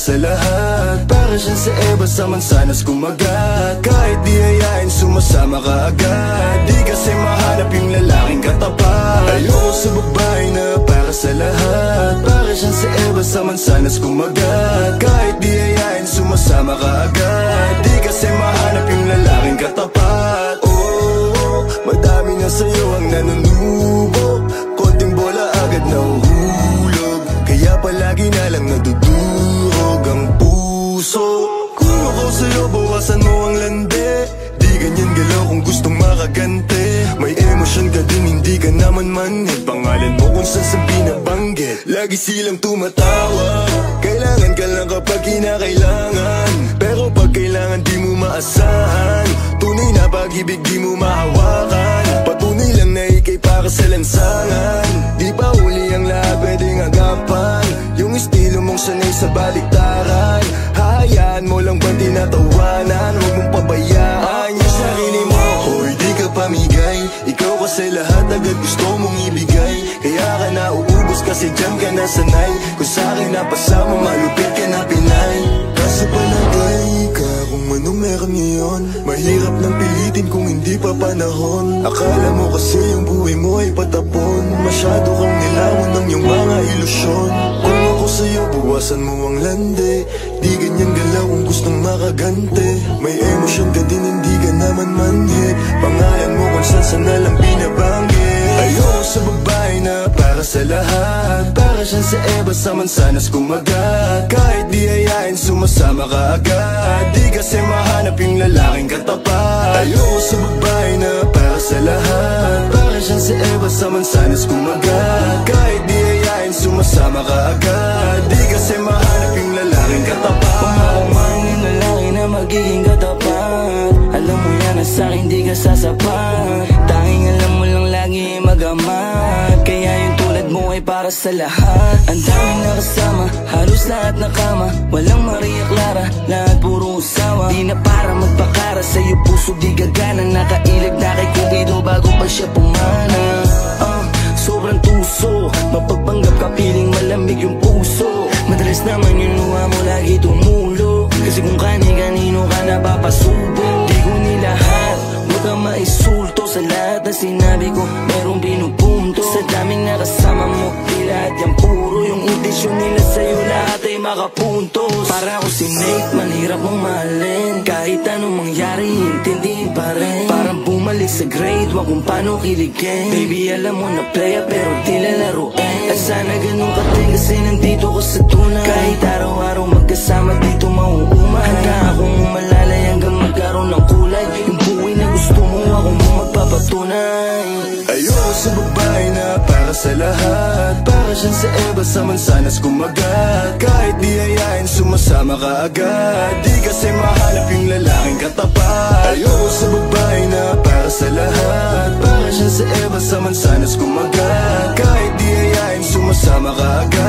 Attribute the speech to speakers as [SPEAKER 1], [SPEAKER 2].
[SPEAKER 1] sa lahat. Para siyang sa Eva sa mansanas kumagat. Kahit di hayain sumasama ka agad. Di kasi mahanap yung lalaking katapat. Ayoko sa babae na para sa lahat. Para siyang sa Eva sa mansanas kumagat. Kahit di hayain sumasama ka agad. Di kasi mahanap yung lalaking katapat. Oh, madami na sa'yo ang nanunubo. Konting bola agad nahuhulog. Kaya palagi na lang nadudurog ang puso. Kung ako sa'yo bawasan mo ang lande. Di ganyan galaw kung gustong makagante. May emosyon ka din hindi ka naman manhid. Pangalan mo kung saan saan binabanggit. Lagi silang tumatawa. Kailangan ka lang kapag kinakailangan. Pero pag kailangan di mo maasahan. Tunay na pag-ibig di mo mahawakan. Patunay lang na ikay para sa lansangan. Di pa huli ang lahat pwedeng agapan. Yung estilo mong sanay sa baliktaran. Hahayaan mo lang bang tinatawanan. Huwag mong pabayaan yung sarili mo. Hoy di ka pamigay. Ikaw kasi lahat agad gusto mong ibigay. Kaya ka nauubos kasi dyan ka nasanay. Kung sa'kin napasama malupit ka na Pinay. Kaso palagay ka kung anong meron ngayon. Mahirap nang pilitin kung hindi pa panahon. Akala mo kasi yung buhay mo ay patapon. Masyado kang nilawan ng iyong mga ilusyon. Kung ako sa'yo bawasan mo ang lande. Di ganyan galaw kung gustong makagante. May emosyon ka din hindi ka naman manhid. Pangalan mo kung saan na lang binabanggit. Ayoko sa babae na para sa lahat. Para siyang sa Eva sa mansanas kumagat. Kahit di hayain sumasama ka agad. Di kasi mahanap yung lalaking katapat. Ayoko sa babae na para sa lahat. Para siyang sa Eva sa mansanas kumagat. Kahit di hayain sumasama ka agad. Di kasi mahanap yung lalaking katapat.
[SPEAKER 2] Pangalaman yung lalaki na magiging katapat. Alam mo yan na sa'kin di ka sasapat. Tanging alam mo lang lagi magamat. Kaya yung tulad mo ay para sa lahat. Ang daming nakasama, halos lahat nakama. Walang Maria Clara, lahat puro usawa. Di na para magpakara, sa'yo puso di gagana. Nakailag na kay Cupido bago pa siya pumana. Sobrang tuso, mapagpanggap ka piling malamig yung puso. Madalas naman yung luha mo lagi tumulo. Kasi kung kani-kanino ka napapasubo. Di ko nilahat, huwag kang maisulto. Sa lahat na sinabi ko, merong pinupunto. Sa daming nakasama mo, di lahat yan puro. Yung intensyon nila sa'yo lahat ay makapuntos. Para ako si Nate, manhirap mong mahalin. Kahit anong mangyari, intindihin pa rin. Parang bumalik sa grade, wag kung paano kiligin. Baby, alam mo na playa pero di lalaruin. At sana ganun ka din kasi nandito ko sa tunay. Kahit araw-araw magkasama dito mauumay. Handa akong umalalay hanggang magkaroon ng kulay. Yung buhay na gusto mo ako mo magpapatunay.
[SPEAKER 1] Ayoko sa babae na para sa lahat. Para siyang sa Eva sa mansanas kumagat. Kahit di hayain sumasama ka agad. Di kasi mahanap yung lalaking katapat. Ayoko sa babae na para sa lahat. Para siyang sa Eva sa mansanas kumagat. Kahit di hayain sumasama ka agad.